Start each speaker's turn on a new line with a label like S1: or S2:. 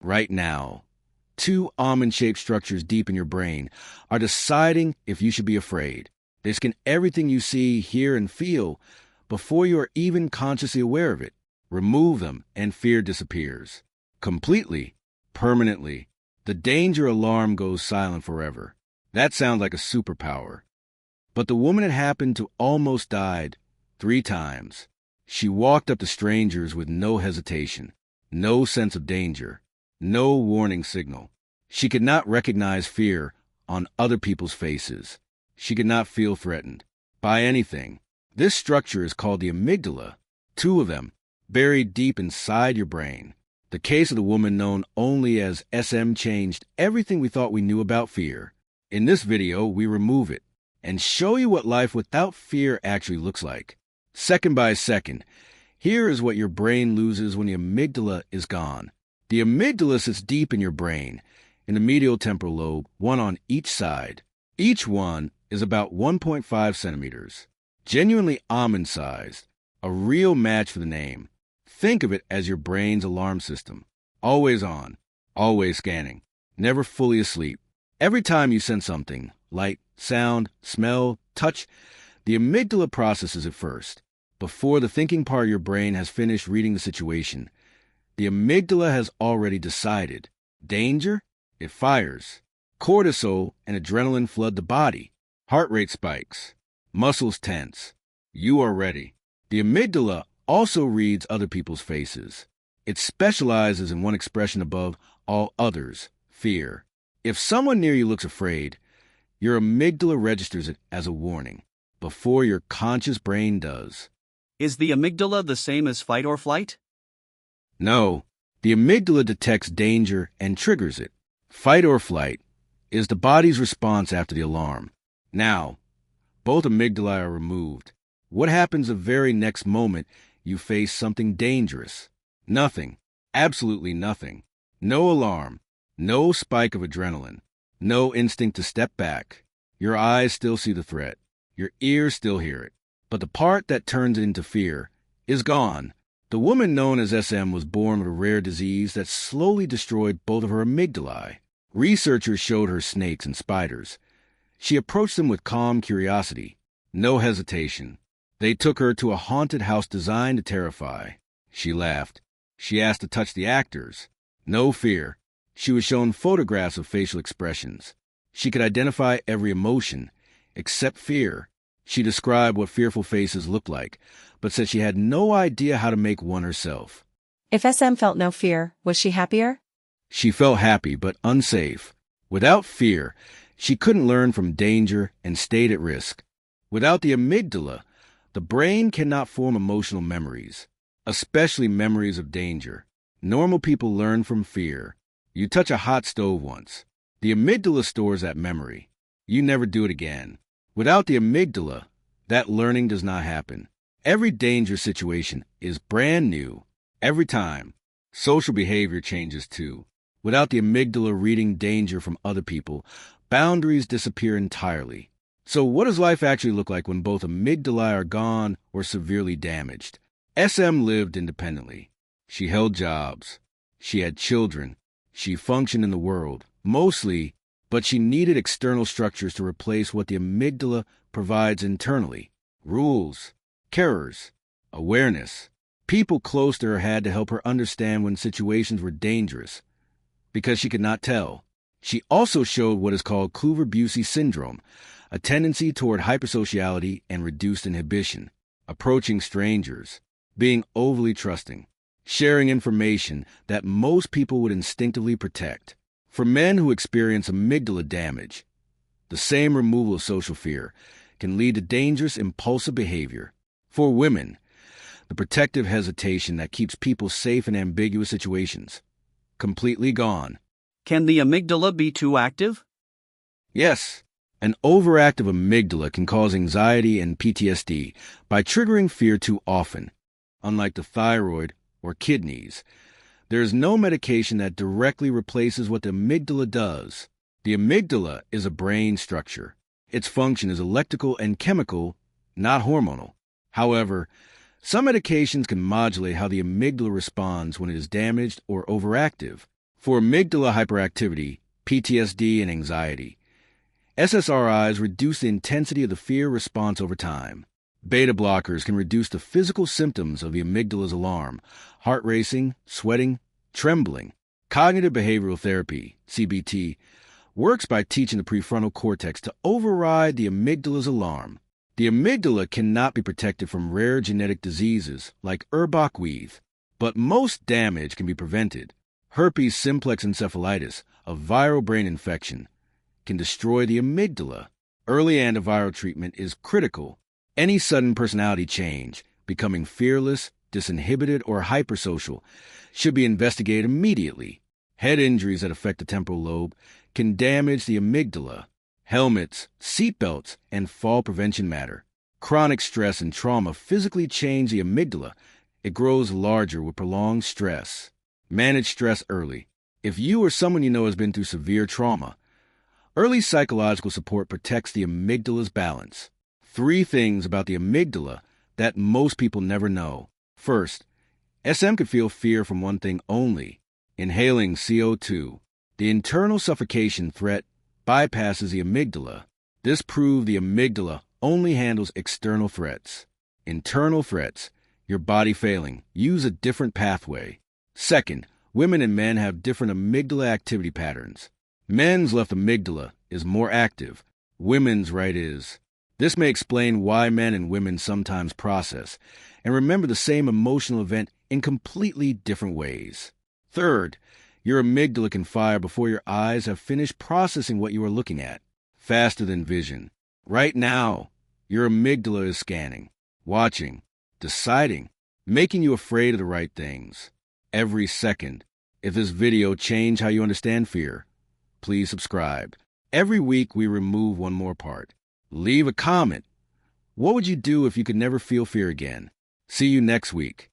S1: right now. Two almond-shaped structures deep in your brain are deciding if you should be afraid. They scan everything you see, hear, and feel before you are even consciously aware of it. Remove them, and fear disappears. Completely, permanently. The danger alarm goes silent forever. That sounds like a superpower. But the woman it happened to almost died 3 times. She walked up to strangers with no hesitation, no sense of danger, no warning signal. She could not recognize fear on other people's faces. She could not feel threatened by anything. This structure is called the amygdala, 2 of them, buried deep inside your brain. The case of the woman known only as SM changed everything we thought we knew about fear. In this video, we remove it and show you what life without fear actually looks like. Second by second, here is what your brain loses when the amygdala is gone. The amygdala sits deep in your brain, in the medial temporal lobe, one on each side. Each one is about 1.5 centimeters. Genuinely almond-sized, a real match for the name. Think of it as your brain's alarm system. Always on, always scanning, never fully asleep. Every time you sense something, light, sound, smell, touch, the amygdala processes it first. Before the thinking part of your brain has finished reading the situation, the amygdala has already decided. Danger? It fires. Cortisol and adrenaline flood the body. Heart rate spikes. Muscles tense. You are ready. The amygdala also reads other people's faces. It specializes in one expression above all others, fear. If someone near you looks afraid, your amygdala registers it as a warning before your conscious brain does.
S2: Is the amygdala the same as fight or flight?
S1: No, the amygdala detects danger and triggers it. Fight or flight is the body's response after the alarm. Now, both amygdalae are removed. What happens the very next moment you face something dangerous? Nothing. Absolutely nothing. No alarm. No spike of adrenaline. No instinct to step back. Your eyes still see the threat. Your ears still hear it. But the part that turns it into fear is gone. The woman known as SM was born with a rare disease that slowly destroyed both of her amygdalae. Researchers showed her snakes and spiders. She approached them with calm curiosity, no hesitation. They took her to a haunted house designed to terrify. She laughed. She asked to touch the actors. No fear. She was shown photographs of facial expressions. She could identify every emotion, except fear. She described what fearful faces looked like, but said she had no idea how to make one herself.
S3: If SM felt no fear, was she happier?
S1: She felt happy, but unsafe. Without fear, she couldn't learn from danger and stayed at risk. Without the amygdala, the brain cannot form emotional memories, especially memories of danger. Normal people learn from fear. You touch a hot stove once. The amygdala stores that memory. You never do it again. Without the amygdala, that learning does not happen. Every danger situation is brand new. Every time. Social behavior changes too. Without the amygdala reading danger from other people, boundaries disappear entirely. So what does life actually look like when both amygdalae are gone or severely damaged? SM lived independently. She held jobs. She had children. She functioned in the world, mostly, but she needed external structures to replace what the amygdala provides internally. Rules, carers, awareness. People close to her had to help her understand when situations were dangerous, because she could not tell. She also showed what is called Kluver-Bucy syndrome, a tendency toward hypersociality and reduced inhibition, approaching strangers, being overly trusting, sharing information that most people would instinctively protect. For men who experience amygdala damage, the same removal of social fear can lead to dangerous impulsive behavior. For women, the protective hesitation that keeps people safe in ambiguous situations, completely gone.
S2: Can the amygdala be too active?
S1: Yes, an overactive amygdala can cause anxiety and PTSD by triggering fear too often. Unlike the thyroid or kidneys, there is no medication that directly replaces what the amygdala does. The amygdala is a brain structure. Its function is electrical and chemical, not hormonal. However, some medications can modulate how the amygdala responds when it is damaged or overactive. For amygdala hyperactivity, PTSD, and anxiety, SSRIs reduce the intensity of the fear response over time. Beta blockers can reduce the physical symptoms of the amygdala's alarm: heart racing, sweating, trembling. Cognitive behavioral therapy, CBT, works by teaching the prefrontal cortex to override the amygdala's alarm. The amygdala cannot be protected from rare genetic diseases like Urbach-Wiethe, but most damage can be prevented. Herpes simplex encephalitis, a viral brain infection, can destroy the amygdala. Early antiviral treatment is critical. Any sudden personality change, becoming fearless, disinhibited, or hypersocial, should be investigated immediately. Head injuries that affect the temporal lobe can damage the amygdala. Helmets, seatbelts, and fall prevention matter. Chronic stress and trauma physically change the amygdala. It grows larger with prolonged stress. Manage stress early. If you or someone you know has been through severe trauma, early psychological support protects the amygdala's balance. 3 things about the amygdala that most people never know. First, SM can feel fear from one thing only: inhaling CO2. The internal suffocation threat bypasses the amygdala. This proved the amygdala only handles external threats. Internal threats, your body failing, use a different pathway. Second, women and men have different amygdala activity patterns. Men's left amygdala is more active. Women's right is. This may explain why men and women sometimes process and remember the same emotional event in completely different ways. Third, your amygdala can fire before your eyes have finished processing what you are looking at, faster than vision. Right now, your amygdala is scanning, watching, deciding, making you afraid of the right things. Every second. If this video changed how you understand fear, please subscribe. Every week we remove one more part. Leave a comment. What would you do if you could never feel fear again? See you next week.